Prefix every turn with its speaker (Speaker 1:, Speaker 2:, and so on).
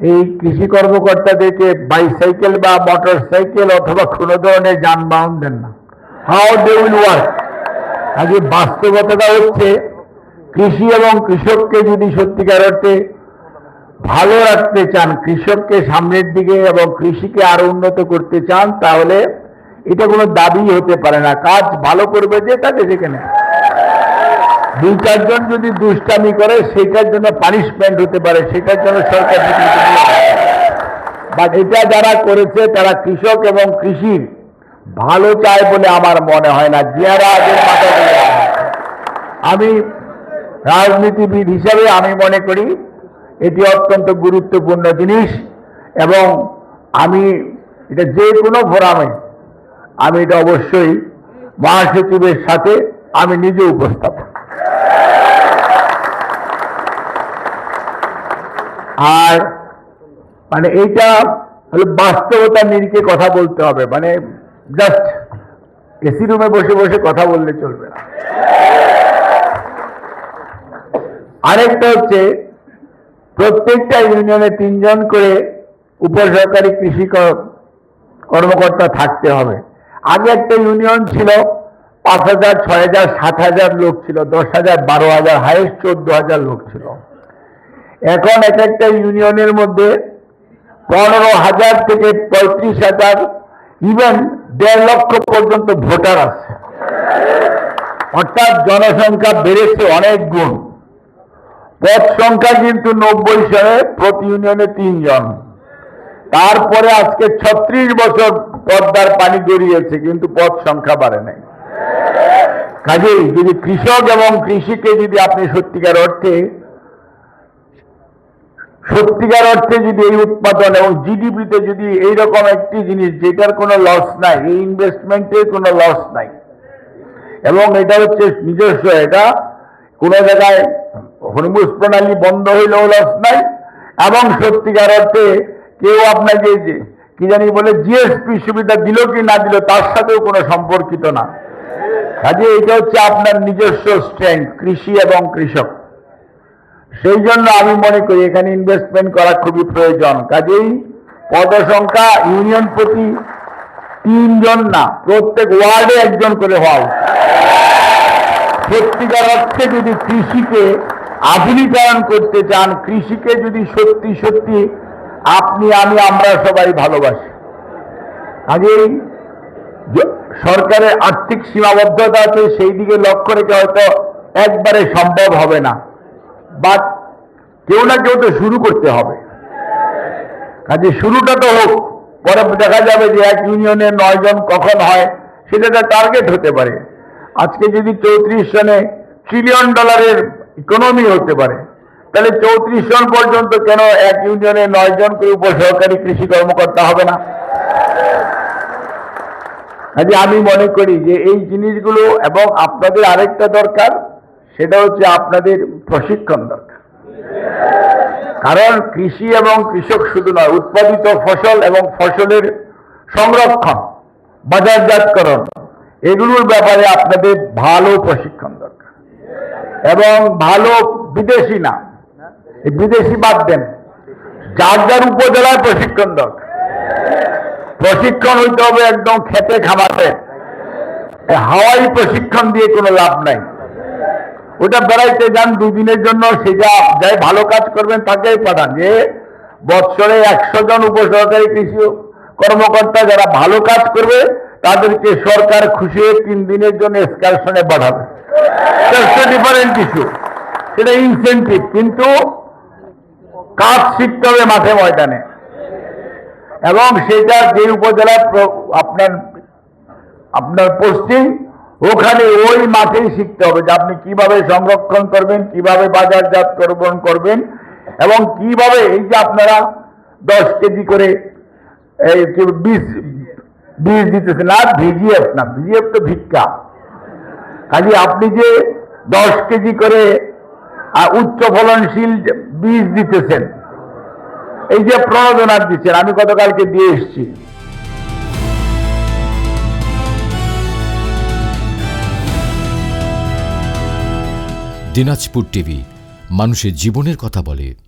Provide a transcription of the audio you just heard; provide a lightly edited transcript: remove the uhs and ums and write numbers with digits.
Speaker 1: এই কৃষি কর্মকর্তাদেরকে বাইসাইকেল বা মোটর সাইকেল অথবা কোনো ধরনের যানবাহন দেন না। How they will work? আগে বাস্তবতাটা হচ্ছে কৃষি এবং কৃষককে যদি সত্যিকার অর্থে ভালো রাখতে চান, কৃষককে সামনের দিকে এবং কৃষিকে আরো উন্নত করতে চান, তাহলে এটা কোনো দাবি হতে পারে না। কাজ ভালো করবে যে তাকে যেখানে দুই চারজন যদি দুষ্টামি করে সেটার জন্য পানিশমেন্ট হতে পারে, সেটার জন্য সরকার বাট এটা যারা করেছে তারা কৃষক এবং কৃষির ভালো চায় বলে আমার মনে হয় না। যারা আগে আমি রাজনীতিবিদ হিসাবে আমি মনে করি এটি অত্যন্ত গুরুত্বপূর্ণ জিনিস, এবং আমি এটা যে কোনো ফোরামে আমি এটা অবশ্যই মহাসচিবের সাথে আমি নিজে উপস্থাপন। আর মানে এইটা হলো বাস্তবতার নিরিখে কথা বলতে হবে, মানে জাস্ট এসি রুমে বসে বসে কথা বললে চলবে না। আরেকটা হচ্ছে প্রত্যেকটা ইউনিয়নে 3 জন করে উপসহকারী কৃষি কর্মকর্তা থাকতে হবে। আগে একটা ইউনিয়ন ছিল 5,000, 6,000, 7,000 লোক ছিল, 10,000, 12,000, হাইয়েস্ট 14,000 লোক ছিল। এখন এক একটা ইউনিয়নের মধ্যে 15,000 থেকে 35,000, ইভেন 1.5 লক্ষ পর্যন্ত ভোটার আছে। অর্থাৎ জনসংখ্যা বেড়েছে অনেক গুণ। পদ সংখ্যা কিন্তু 90 সালে প্রতি ইউনিয়নে 3 জন। তারপরে আজকে 36 বছর পদ্মার পানি গড়িয়েছে, কিন্তু পদ সংখ্যা বাড়ে নাই। কাজেই যদি কৃষক এবং কৃষিকে যদি আপনি সত্যিকার অর্থে যদি এই উৎপাদন এবং জিডিপিতে যদি এইরকম একটি জিনিস যেটার কোনো লস নাই, এই ইনভেস্টমেন্টের কোনো লস নাই, এবং এটা হচ্ছে নিজস্ব, এটা কোনো জায়গায় হরমুজ প্রণালী বন্ধ হইলেও লস নাই, এবং সত্যিকার অর্থে কেউ আপনাকে কি জানি বলে জিএসপি সুবিধা দিল কি না দিল তার সাথেও কোনো সম্পর্কিত না। কাজে এটা হচ্ছে আপনার নিজস্ব স্ট্রেংথ, কৃষি এবং কৃষক। সেই জন্য আমি মনে করি এখানে ইনভেস্টমেন্ট করা খুবই প্রয়োজন। কাজেই পদসংখ্যা ইউনিয়ন প্রতি 3 জন না, প্রত্যেক ওয়ার্ডে 1 জন করে হওয়া। সত্যিকার অর্থে যদি কৃষিকে আধুনিকায়ন করতে চান, কৃষিকে যদি সত্যি সত্যি আপনি আমি আমরা সবাই ভালোবাসি, কাজেই সরকারের আর্থিক সীমাবদ্ধতা আছে, সেই দিকে লক্ষ্য রেখে হয়তো একবারে সম্ভব হবে না, বাট কেউ না কেউ তো শুরু করতে হবে। কাজে শুরুটা তো হোক, পরে দেখা যাবে যে এক ইউনিয়নে 9 জন কখন হয় সেটা একটা টার্গেট হতে পারে। আজকে যদি 34 সনে $1 ট্রিলিয়ন ইকোনমি হতে পারে, তাহলে 34 সন পর্যন্ত কেন এক ইউনিয়নে 9 জন করে উপসহকারী কৃষি কর্মকর্তা হবে না? কাজে আমি মনে করি যে এই জিনিসগুলো, এবং আপনাদের আরেকটা দরকার, সেটা হচ্ছে আপনাদের প্রশিক্ষণ দরকার। কারণ কৃষি এবং কৃষক শুধু নয়, উৎপাদিত ফসল এবং ফসলের সংরক্ষণ, বাজারজাতকরণ, এগুলোর ব্যাপারে আপনাদের ভালো প্রশিক্ষণ দরকার। এবং ভালো বিদেশি না, বিদেশি বাদ দেন, যার যার উপজেলায় প্রশিক্ষণ দরকার। প্রশিক্ষণ হইতে হবে একদম খেতে খামাতে, হাওয়াই প্রশিক্ষণ দিয়ে কোনো লাভ নাই। ওটা বেড়াইতে যান 2 দিনের জন্য, সেটা যাই ভালো কাজ করবেন তাকেই পাঠান। যে বৎসরে 100 জন উপসহকারী কৃষি কর্মকর্তা যারা ভালো কাজ করবে তাদেরকে সরকার খুশি হয়ে 3 দিনের জন্য এক্সকারশনে পাঠাবে। ডিফারেন্ট কিছু, সেটা ইনসেন্টিভ, কিন্তু কাজ শিখতে হবে মাঠে ময়দানে। এবং সেটা যে উপজেলার আপনার পোস্টিং, ওখানে ওই মাঠেই শিখতে হবে যে আপনি কিভাবে সংরক্ষণ করবেন, কিভাবে বাজারজাতকরণ করবেন, এবং কিভাবে এই যে আপনারা 10 কেজি করে বীজ দিতেছেন, না ভিজিএফ না, ভিজিএফ তো ভিক্ষা। কাজে আপনি যে 10 কেজি করে উচ্চ ফলনশীল বীজ দিতেছেন, এই যে প্রণোদনা দিচ্ছেন, আমি গতকালকে দিয়ে এসেছি।
Speaker 2: দিনাজপুর টিভি, মানুষের জীবনের কথা বলে।